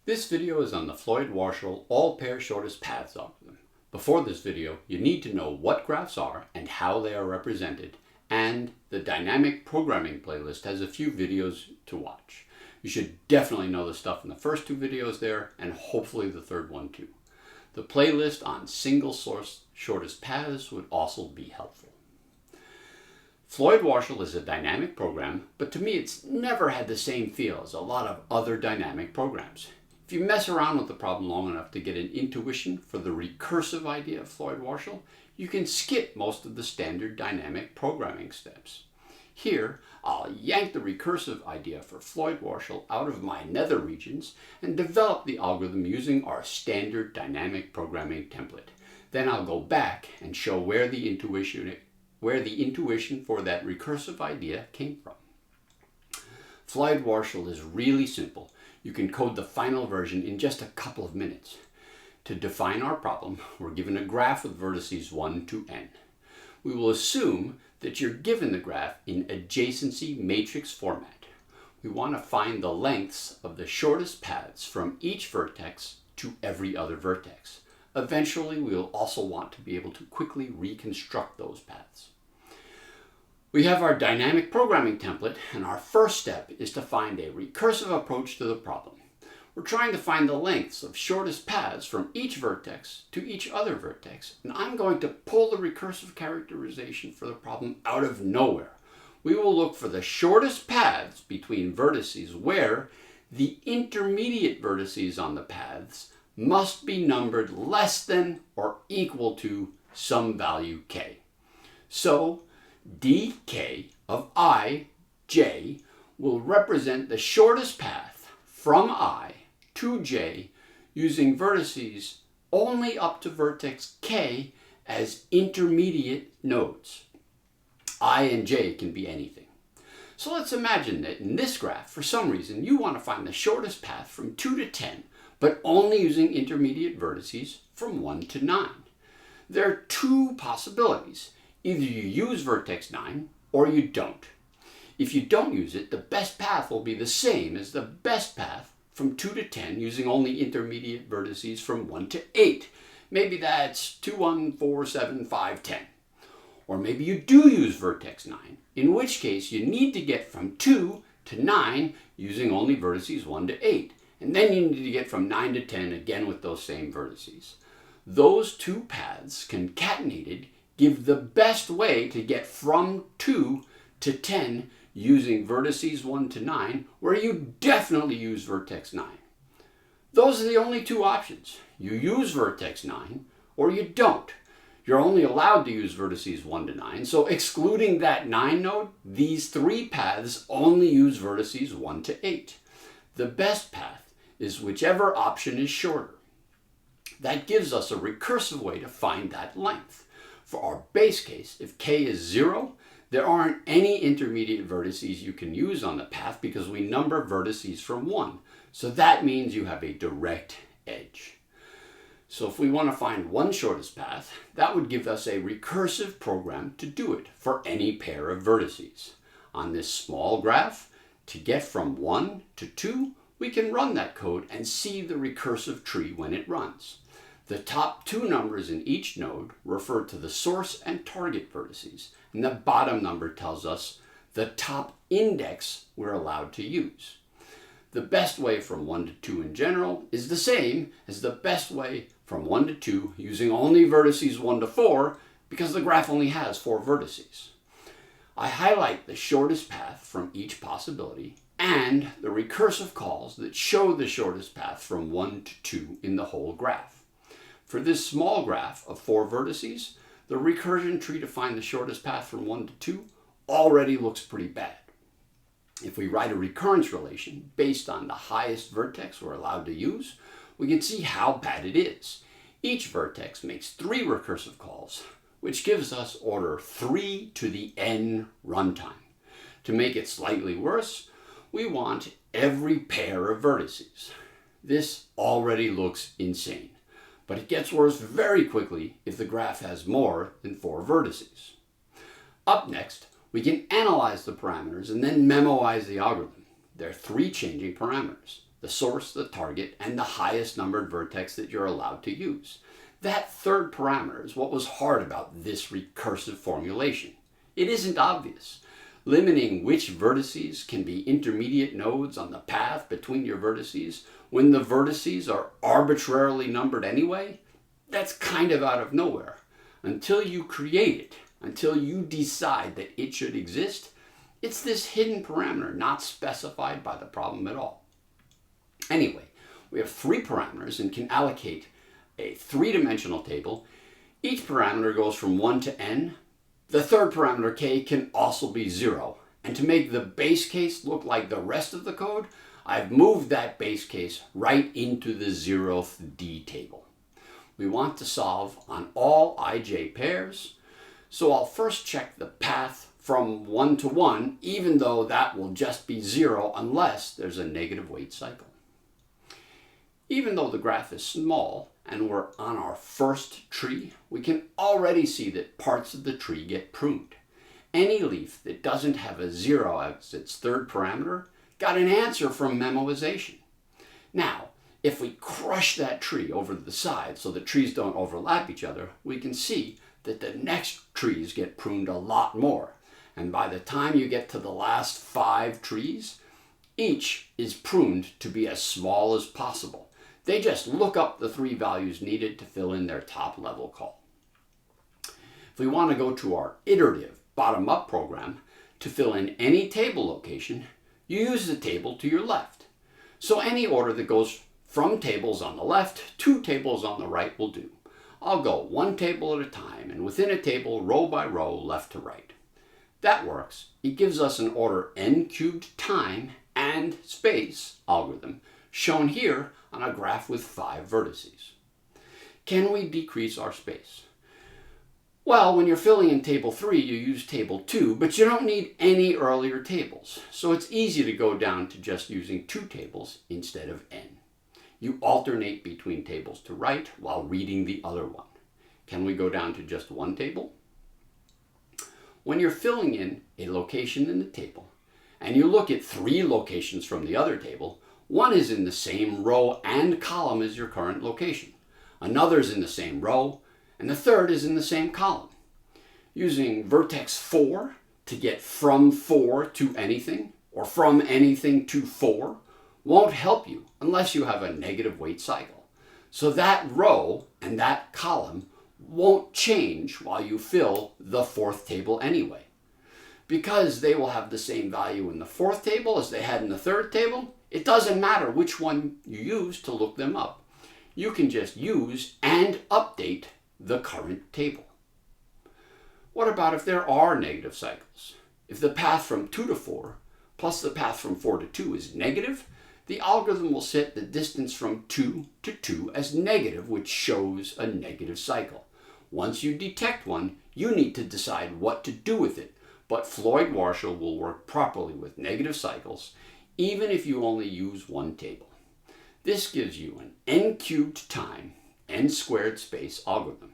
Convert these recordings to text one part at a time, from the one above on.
This video is on the Floyd-Warshall all-pair shortest paths algorithm. Before this video, you need to know what graphs are and how they are represented, and the dynamic programming playlist has a few videos to watch. You should definitely know the stuff in the first two videos there, and hopefully the third one too. The playlist on single source shortest paths would also be helpful. Floyd-Warshall is a dynamic program, but to me it's never had the same feel as a lot of other dynamic programs. If you mess around with the problem long enough to get an intuition for the recursive idea of Floyd-Warshall, you can skip most of the standard dynamic programming steps. Here, I'll yank the recursive idea for Floyd-Warshall out of my nether regions and develop the algorithm using our standard dynamic programming template. Then I'll go back and show where the intuition for that recursive idea came from. Floyd-Warshall is really simple. You can code the final version in just a couple of minutes. To define our problem, we're given a graph with vertices 1 to n. We will assume that you're given the graph in adjacency matrix format. We want to find the lengths of the shortest paths from each vertex to every other vertex. Eventually, we will also want to be able to quickly reconstruct those paths. We have our dynamic programming template, and our first step is to find a recursive approach to the problem. We're trying to find the lengths of shortest paths from each vertex to each other vertex, and I'm going to pull the recursive characterization for the problem out of nowhere. We will look for the shortest paths between vertices where the intermediate vertices on the paths must be numbered less than or equal to some value k. So, dk of I, j, will represent the shortest path from I to j using vertices only up to vertex k as intermediate nodes. I and j can be anything. So let's imagine that in this graph, for some reason, you want to find the shortest path from 2 to 10, but only using intermediate vertices from 1 to 9. There are two possibilities. Either you use vertex 9 or you don't. If you don't use it, the best path will be the same as the best path from 2 to 10 using only intermediate vertices from 1 to 8. Maybe that's 2, 1, 4, 7, 5, 10. Or maybe you do use vertex 9, in which case you need to get from 2 to 9 using only vertices 1 to 8. And then you need to get from 9 to 10 again with those same vertices. Those two paths concatenated give the best way to get from 2 to 10 using vertices 1 to 9, where you definitely use vertex 9. Those are the only two options. You use vertex 9 or you don't. You're only allowed to use vertices 1 to 9, so excluding that 9 node, these three paths only use vertices 1 to 8. The best path is whichever option is shorter. That gives us a recursive way to find that length. For our base case, if k is 0, there aren't any intermediate vertices you can use on the path because we number vertices from 1. So that means you have a direct edge. So if we want to find one shortest path, that would give us a recursive program to do it for any pair of vertices. On this small graph, to get from 1 to 2, we can run that code and see the recursive tree when it runs. The top two numbers in each node refer to the source and target vertices, and the bottom number tells us the top index we're allowed to use. The best way from 1 to 2 in general is the same as the best way from 1 to 2 using only vertices 1 to 4 because the graph only has 4 vertices. I highlight the shortest path from each possibility and the recursive calls that show the shortest path from 1 to 2 in the whole graph. For this small graph of 4 vertices, the recursion tree to find the shortest path from 1 to 2 already looks pretty bad. If we write a recurrence relation based on the highest vertex we're allowed to use, we can see how bad it is. Each vertex makes 3 recursive calls, which gives us order 3 to the n runtime. To make it slightly worse, we want every pair of vertices. This already looks insane. But it gets worse very quickly if the graph has more than 4 vertices. Up next, we can analyze the parameters and then memoize the algorithm. There are 3 changing parameters. The the source, the target, and the highest numbered vertex that you're allowed to use. That third parameter is what was hard about this recursive formulation. It isn't obvious. Limiting which vertices can be intermediate nodes on the path between your vertices when the vertices are arbitrarily numbered anyway, that's kind of out of nowhere. Until you create it, until you decide that it should exist, it's this hidden parameter not specified by the problem at all. Anyway, we have 3 parameters and can allocate a 3-dimensional table. Each parameter goes from 1 to n. The third parameter k can also be 0. And to make the base case look like the rest of the code, I've moved that base case right into the 0th D table. We want to solve on all ij pairs, so I'll first check the path from 1 to 1, even though that will just be 0 unless there's a negative weight cycle. Even though the graph is small and we're on our first tree, we can already see that parts of the tree get pruned. Any leaf that doesn't have a 0 as its third parameter got an answer from memoization. Now, if we crush that tree over to the side so the trees don't overlap each other, we can see that the next trees get pruned a lot more. And by the time you get to the last 5 trees, each is pruned to be as small as possible. They just look up the 3 values needed to fill in their top level call. If we want to go to our iterative bottom-up program to fill in any table location, you use the table to your left. So any order that goes from tables on the left to tables on the right will do. I'll go 1 table at a time, and within a table, row by row, left to right. That works. It gives us an order n cubed time and space algorithm, shown here on a graph with 5 vertices. Can we decrease our space? Well, when you're filling in table 3, you use table 2, but you don't need any earlier tables. So it's easy to go down to just using 2 tables instead of n. You alternate between tables to right while reading the other one. Can we go down to just 1 table? When you're filling in a location in the table, and you look at 3 locations from the other table, one is in the same row and column as your current location. Another is in the same row, and the third is in the same column. Using vertex 4 to get from 4 to anything, or from anything to 4, won't help you unless you have a negative weight cycle. So that row and that column won't change while you fill the 4th table anyway. Because they will have the same value in the 4th table as they had in the 3rd table, it doesn't matter which one you use to look them up. You can just use and update the current table. What about if there are negative cycles? If the path from 2 to 4 plus the path from 4 to 2 is negative, the algorithm will set the distance from 2 to 2 as negative, which shows a negative cycle. Once you detect one, you need to decide what to do with it, but Floyd-Warshall will work properly with negative cycles, even if you only use 1 table. This gives you an n cubed time, n squared space algorithm.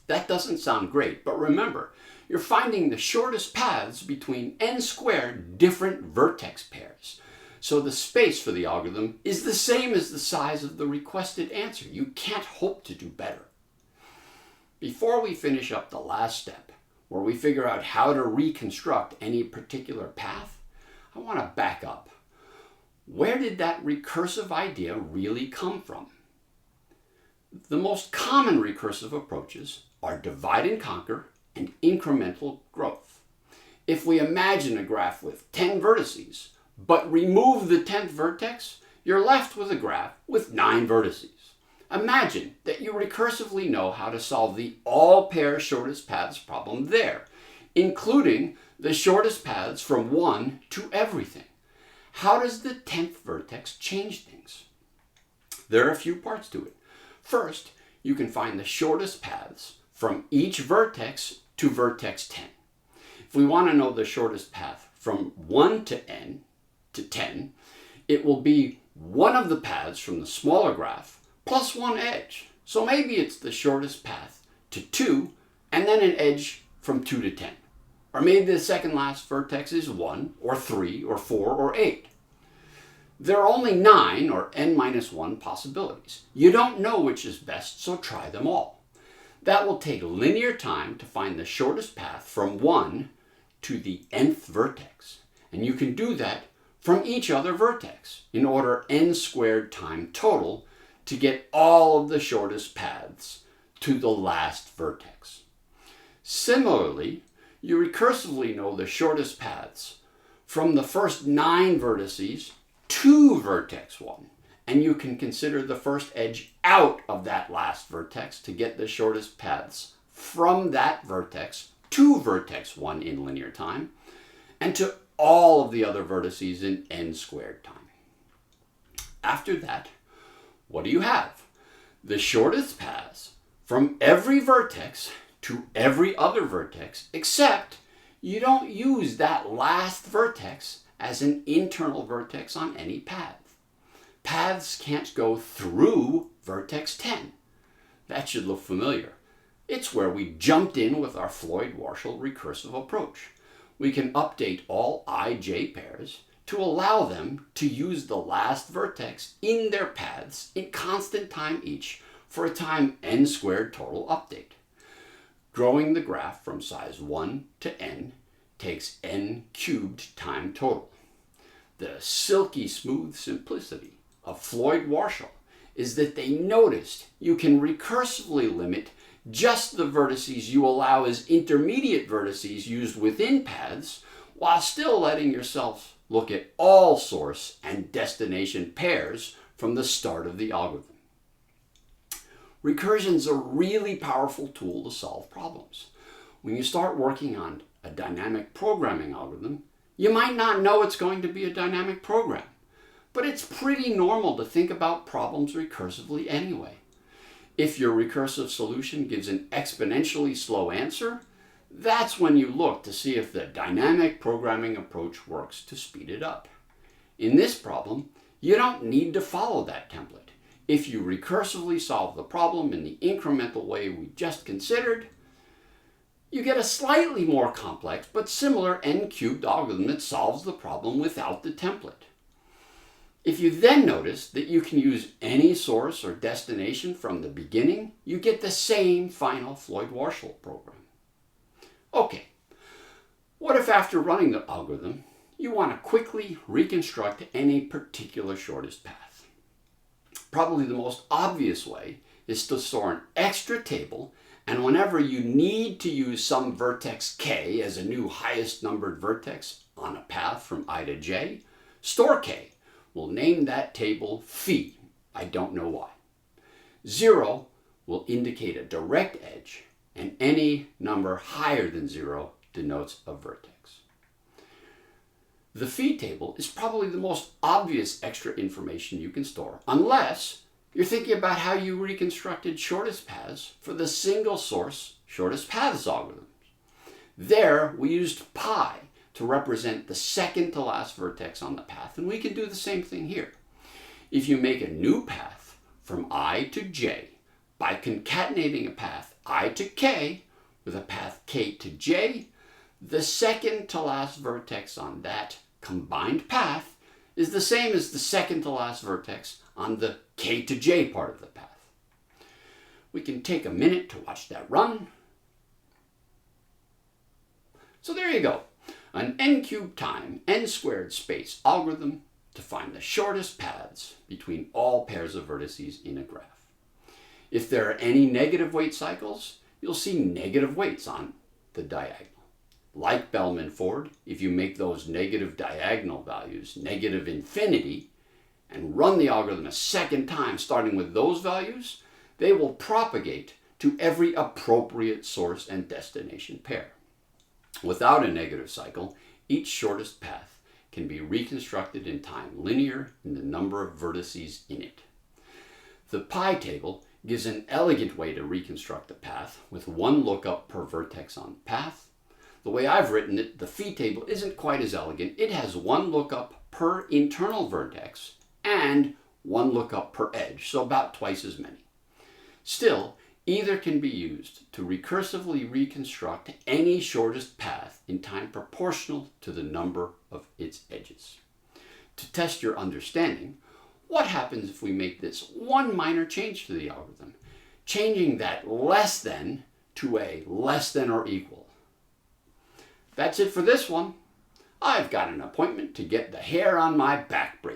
That doesn't sound great, but remember, you're finding the shortest paths between n squared different vertex pairs. So the space for the algorithm is the same as the size of the requested answer. You can't hope to do better. Before we finish up the last step, where we figure out how to reconstruct any particular path, I want to back up. Where did that recursive idea really come from? The most common recursive approaches are divide and conquer and incremental growth. If we imagine a graph with 10 vertices, but remove the 10th vertex, you're left with a graph with 9 vertices. Imagine that you recursively know how to solve the all pair shortest paths problem there, including the shortest paths from 1 to everything. How does the 10th vertex change things? There are a few parts to it. First, you can find the shortest paths from each vertex to vertex 10. If we want to know the shortest path from 1 to n to 10, it will be one of the paths from the smaller graph plus 1 edge. So maybe it's the shortest path to 2 and then an edge from 2 to 10. Or maybe the second last vertex is 1 or 3 or 4 or 8. There are only 9, or n-1 possibilities. You don't know which is best, so try them all. That will take linear time to find the shortest path from 1 to the nth vertex. And you can do that from each other vertex in order n squared time total to get all of the shortest paths to the last vertex. Similarly, you recursively know the shortest paths from the first 9 vertices to vertex 1. And you can consider the first edge out of that last vertex to get the shortest paths from that vertex to vertex 1 in linear time, and to all of the other vertices in n squared time. After that, what do you have? The shortest paths from every vertex to every other vertex, except you don't use that last vertex as an internal vertex on any path. Paths can't go through vertex 10. That should look familiar. It's where we jumped in with our Floyd-Warshall recursive approach. We can update all ij pairs to allow them to use the last vertex in their paths in constant time each for a time n squared total update. Growing the graph from size 1 to n takes n cubed time total. The silky smooth simplicity of Floyd-Warshall is that they noticed you can recursively limit just the vertices you allow as intermediate vertices used within paths, while still letting yourself look at all source and destination pairs from the start of the algorithm. Recursion is a really powerful tool to solve problems. When you start working on a dynamic programming algorithm, you might not know it's going to be a dynamic program, but it's pretty normal to think about problems recursively anyway. If your recursive solution gives an exponentially slow answer, that's when you look to see if the dynamic programming approach works to speed it up. In this problem, you don't need to follow that template. If you recursively solve the problem in the incremental way we just considered, you get a slightly more complex but similar n-cubed algorithm that solves the problem without the template. If you then notice that you can use any source or destination from the beginning, you get the same final Floyd-Warshall program. Okay, what if after running the algorithm, you want to quickly reconstruct any particular shortest path? Probably the most obvious way is to store an extra table, and whenever you need to use some vertex k as a new highest numbered vertex on a path from I to j, store k. We'll name that table phi. I don't know why. 0 will indicate a direct edge, and any number higher than 0 denotes a vertex. The phi table is probably the most obvious extra information you can store, unless you're thinking about how you reconstructed shortest paths for the single source shortest paths algorithms. There, we used pi to represent the second to last vertex on the path, and we can do the same thing here. If you make a new path from I to j by concatenating a path I to k with a path k to j, the second to last vertex on that combined path is the same as the second to last vertex on the k to j part of the path. We can take a minute to watch that run. So there you go. An n-cubed time, n-squared space algorithm to find the shortest paths between all pairs of vertices in a graph. If there are any negative weight cycles, you'll see negative weights on the diagonal. Like Bellman-Ford, if you make those negative diagonal values negative infinity and run the algorithm a second time starting with those values, they will propagate to every appropriate source and destination pair. Without a negative cycle, each shortest path can be reconstructed in time linear in the number of vertices in it. The pi table gives an elegant way to reconstruct the path with one lookup per vertex on the path. The way I've written it, the phi table isn't quite as elegant. It has one lookup per internal vertex and one lookup per edge, so about twice as many. Still, either can be used to recursively reconstruct any shortest path in time proportional to the number of its edges. To test your understanding, what happens if we make this one minor change to the algorithm, changing that less than to a less than or equal? That's it for this one. I've got an appointment to get the hair on my back braided.